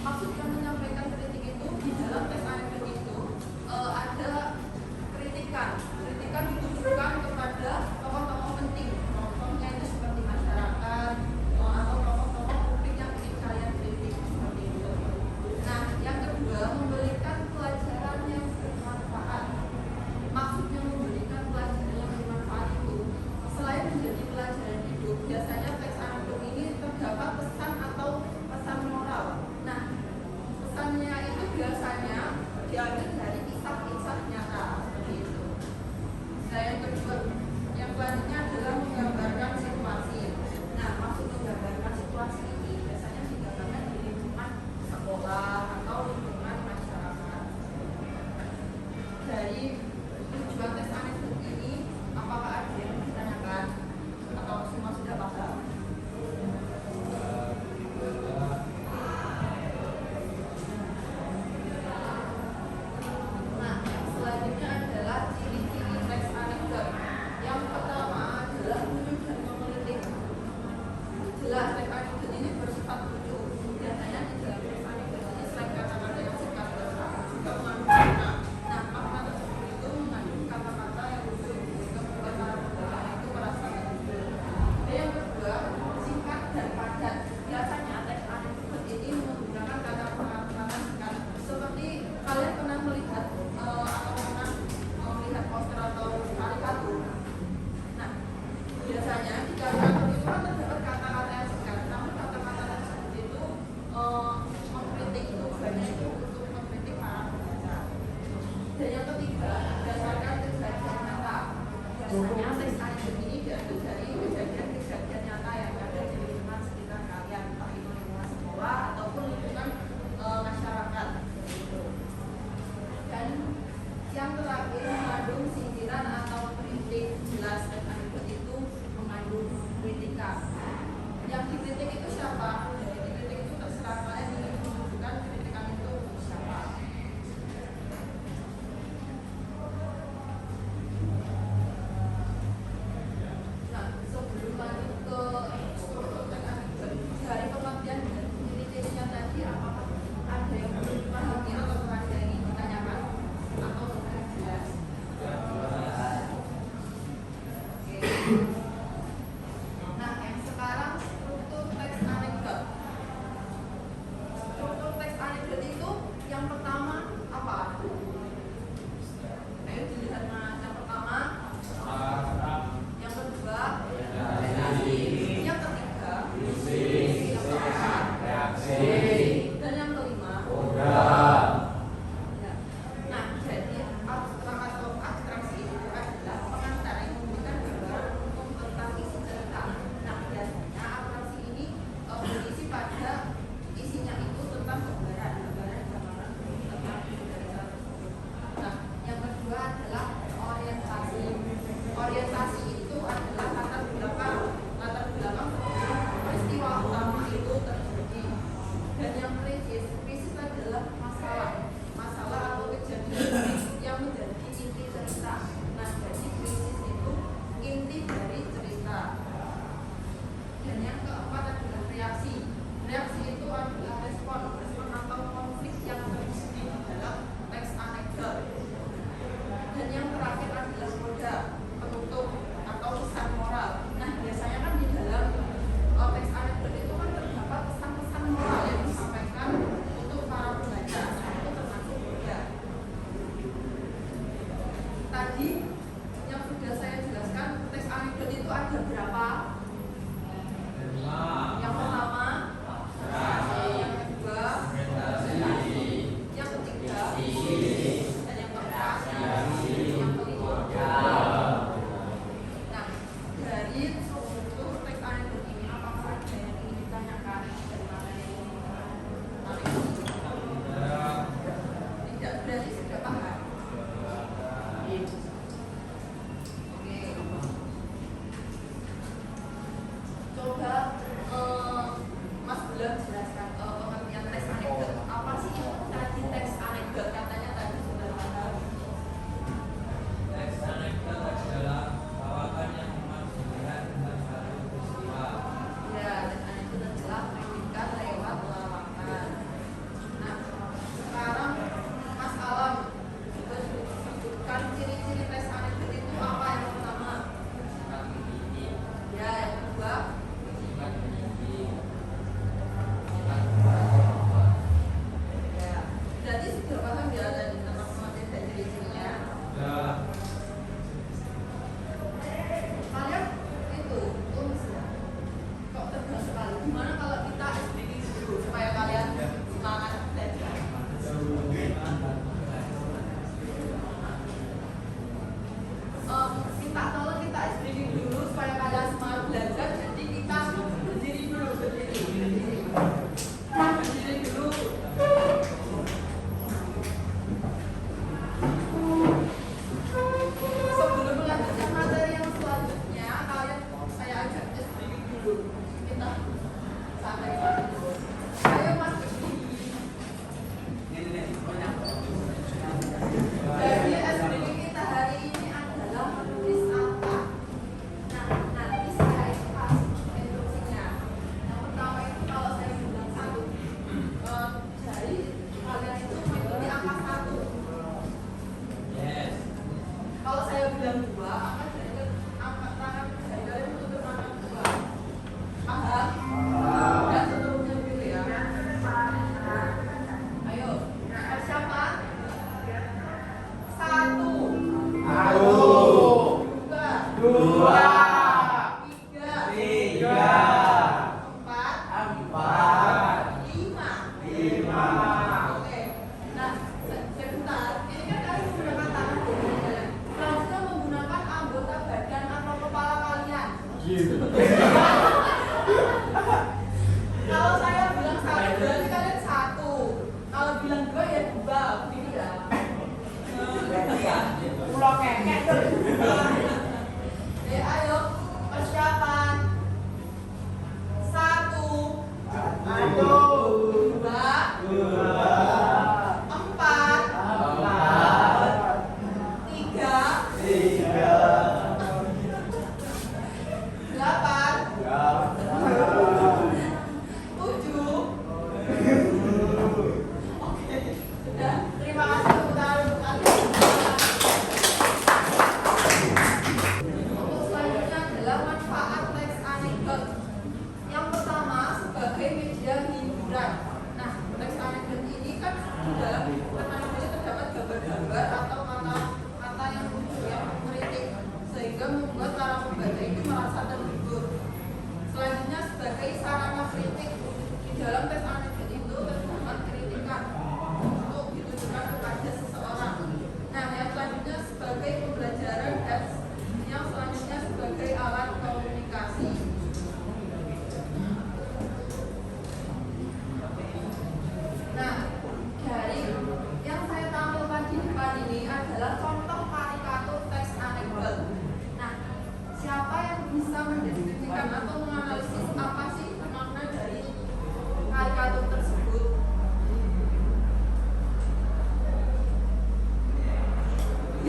Maksud yang menyampaikan kritik itu di dalam teks anekdot itu diambil dari kisah-kisah nyata seperti itu. Nah, yang kedua, yang selanjutnya adalah menggambarkan situasi. Nah, maksud menggambarkan situasi ini biasanya digambarkan di lingkungan sekolah atau lingkungan masyarakat. Dari tujuan tes anekdot ini, apakah ada yang ditanyakan atau semua sudah paham? Nah, selanjutnya adalah ciri-ciri teks anekdot. Yang pertama adalah lucu dan menggelitik. Jelas, teks anekdot ini bersifat lucu. Biasanya di dalam teks anekdot ini selain kata-kata yang singkat dan juga mengandung makna. Nah, makna tersebut itu mengandung kata-kata yang lucu sehingga membuat para pembaca itu merasa terhibur. Dan yang kedua, singkat dan padat. Biasanya teks anekdot ini menggunakan kata-kata singkat. Seperti kalian pernah melihat atau pernah melihat poster atau karikatur. Nah, biasanya di karikatur itu kan terdapat kata-kata yang singkat, namun kata-kata tersebut itu mengkritik tujuannya itu untuk mengkritik para pembaca. Dan yang ketiga, berdasarkan kejadian nyata. Biasanya teks anekdot ini diambil dari kejadian-kejadian nyata yang ada di lingkungan sekitar kalian, entah itu lingkungan sekolah ataupun lingkungan masyarakat. Dan yang terakhir mengandung sindiran atau kritik. Jelas, teks anekdot itu mengandung kritikan. Yang dikritik itu siapa? Yang dikritik itu terserah kalian ingin menunjukkan kritikan itu siapa. Nah, sebelum lanjut ke struktur teks anekdot, dari pengertian dan ciri-cirinya tadi, apakah ada yang perlu dipahami atau ada yang ingin ditanyakan atau sudah jelas? Oke. Nah, yang sekarang struktur teks anekdot. Struktur teks anekdot itu yang pertama apa? Ayo dilihat Mas. Yang pertama, yang kedua, yang ketiga, yang keempat, dan yang kelima. Ya. Nah, jadi abstrak atau abstraksi itu adalah pengantar yang memberikan gambaran umum tentang isi cerita. Nah, biasanya abstraksi ini berisi pada isinya itu tentang gambaran tentang isi cerita tersebut. Nah, yang kedua adalah orientasi. Orientasi itu adalah latar belakang sebelum peristiwa utama itu terjadi. Dan yang krisis adalah masalah atau kejadian yang menjadi inti cerita. Nah, jadi krisis itu inti dari cerita. Dan yang keempat adalah reaksi. Reaksi itu adalah respon atau konflik yang terjadi di dalam teks anekdot. Dan yang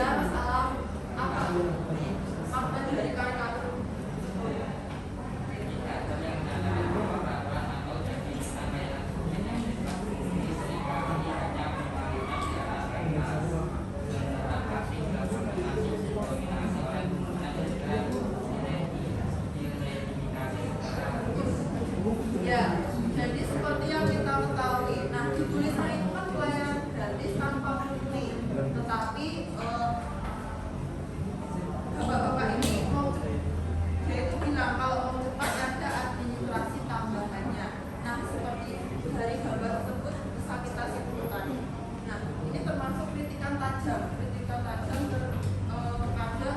Ada masalah apa? Makna dari karikatur? Ya, jadi seperti yang kita ketahui, nah di tulisan itu kan pelayanan gratis tanpa pungli, tetapi bapak-bapak ini mau dia itu bilang kalau mau cepat ada administrasi tambahannya. Nah seperti dari gambar tersebut bisa kita simpulkan. Nah ini termasuk kritikan tajam kepada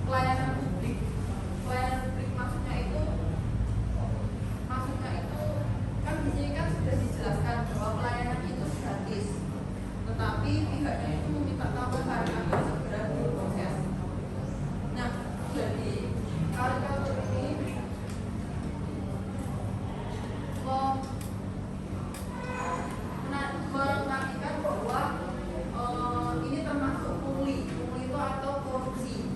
pelayanan publik. Pelayanan publik maksudnya itu kan di sini kan sudah dijelaskan bahwa pelayanan itu gratis, tetapi pihaknya itu meminta tambahan agar segera diproses. Nah, jadi karikatur ini menargetkan bahwa ini termasuk pungli itu atau korupsi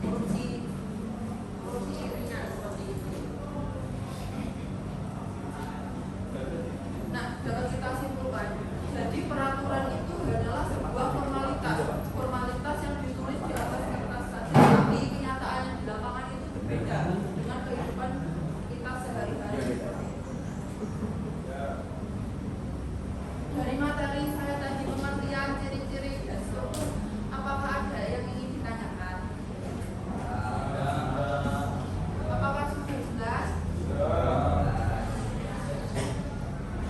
ringan seperti itu. Nah, dapat kita simpulkan, jadi peraturan itu adalah sebuah formalitas yang ditulis di atas kertas saja, tapi kenyataannya di lapangan itu berbeda dengan kehidupan kita sehari-hari. Dari materi saya tadi pengertian ciri-ciri dan struktur, apakah ada yang ingin ditanyakan? Apakah sudah jelas?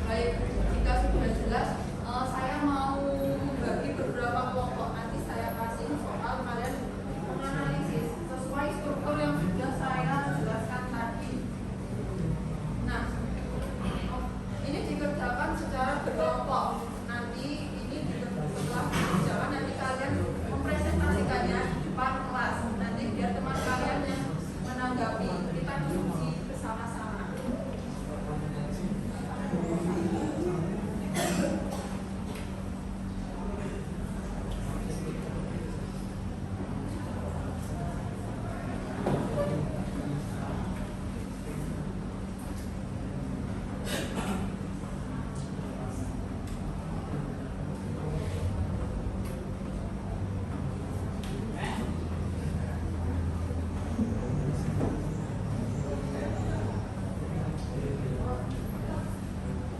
Baik, jika sudah jelas, saya mau membagi beberapa kelompok. Nanti saya kasih soal, kalian menganalisis sesuai struktur yang sudah saya jelaskan tadi. Nah, ini dikerjakan secara berkelompok. Nanti ini setelah dikerjakan, nanti kalian mempresentasikannya di depan kelas. Nanti biar teman kalian yang menanggapi, kita diskusi bersama-sama.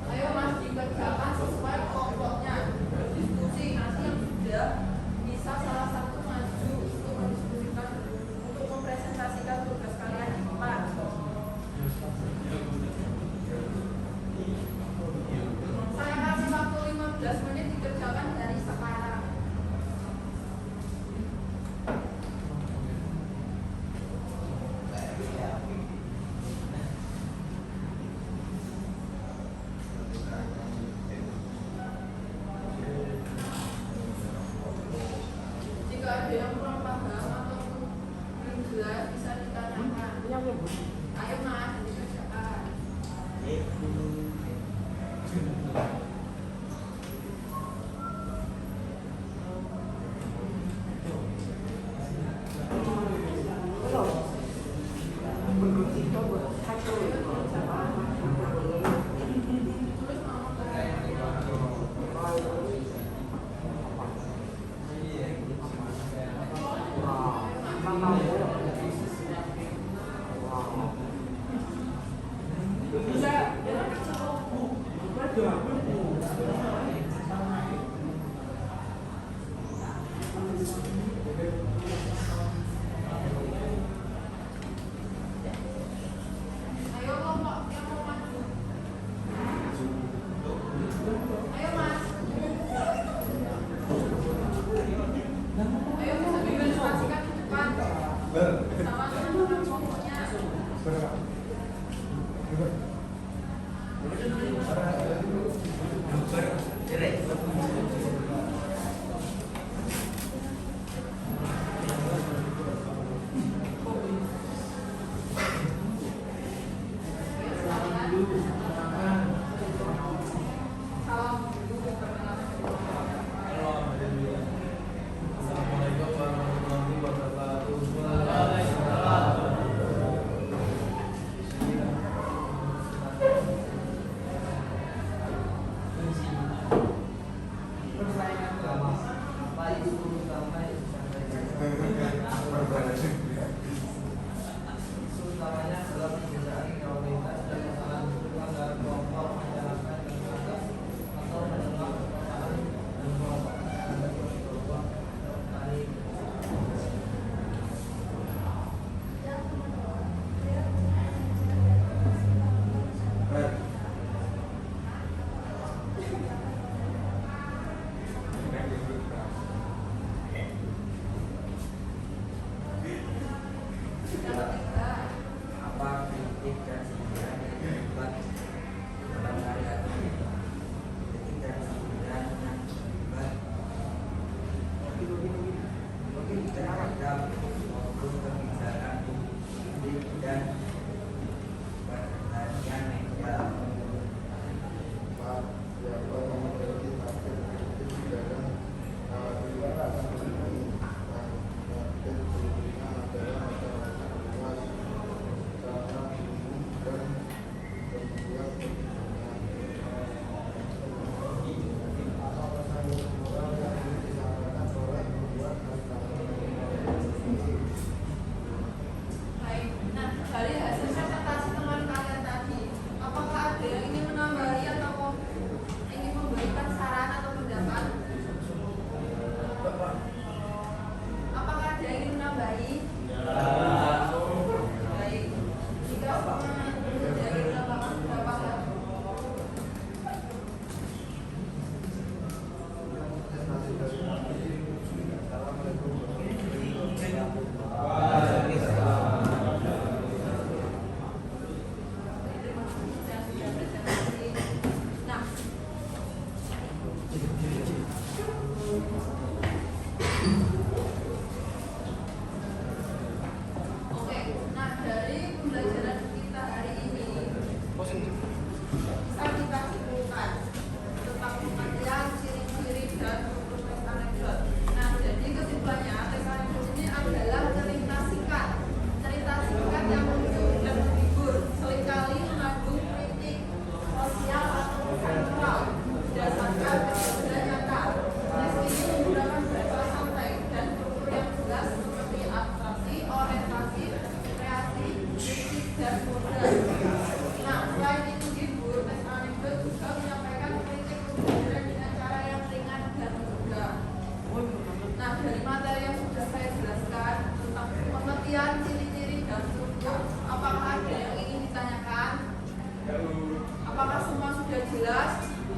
Ayo Mas, dikerjakan sesuai kelompoknya, berdiskusi. Nanti yang sudah bisa salah satu maju untuk mendiskusikan, untuk mempresentasikan tugas kalian di depan. Saya kasih waktu 15 menit dikerjakan dari sekarang. Jika ada yang kurang paham atau belum jelas, bisa ditanyakan. Ayo Mas, dikerjakan. Terus mau ayo kelompok yang mau maju. Ayo Mas. Ayo bisa divisualisasikan di depan.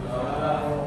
Oh.